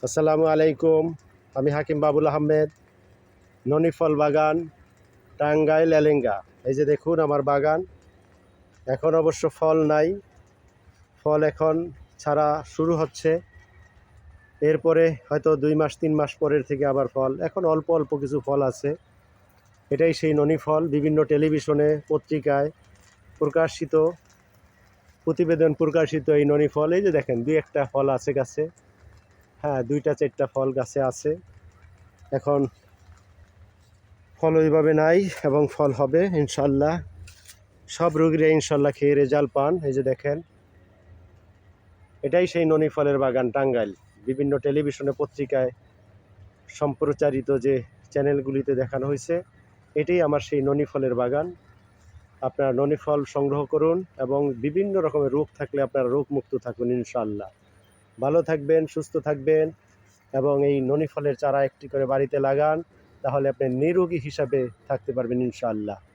আসসালামু আলাইকুম। আমি হাকিম বাবুল আহমেদ, ননিফল বাগান, টাঙ্গাইল এলেঙ্গা। এই যে দেখুন আমার বাগান। এখন অবশ্য ফল নাই, ফল এখন ছাড়া শুরু হচ্ছে। এরপরে হয়তো 2 মাস 3 মাস পরের থেকে আবার ফল। এখন অল্প অল্প কিছু ফল আছে। এটাই সেই ননিফল। বিভিন্ন টেলিভিশনে, পত্রিকায় প্রকাশিত প্রতিবেদন প্রকাশিত এই ননিফল। এই যে দেখেন 2-1টা ফল আছে গাছে। হ্যাঁ, 2টা 4টা ফল গাছে আছে। এখন ফল ওইভাবে নাই এবং ফল হবে ইনশাল্লাহ। সব রোগীরা ইনশাল্লাহ খেয়ে রেজাল্ট পান। এই যে দেখেন, এটাই সেই ননি ফলের বাগান টাঙ্গাইল। বিভিন্ন টেলিভিশনে, পত্রিকায় সম্প্রচারিত যে চ্যানেলগুলিতে দেখানো হয়েছে, এটাই আমার সেই ননি ফলের বাগান। আপনারা ননি ফল সংগ্রহ করুন এবং বিভিন্ন রকমের রোগ থাকলে আপনারা রোগমুক্ত থাকুন ইনশাল্লাহ। ভালো থাকবেন, সুস্থ থাকবেন এবং এই ননি ফলের চারা একটি করে বাড়িতে লাগান, তাহলে আপনি নিরোগী হিসাবে থাকতে পারবেন ইনশাল্লাহ।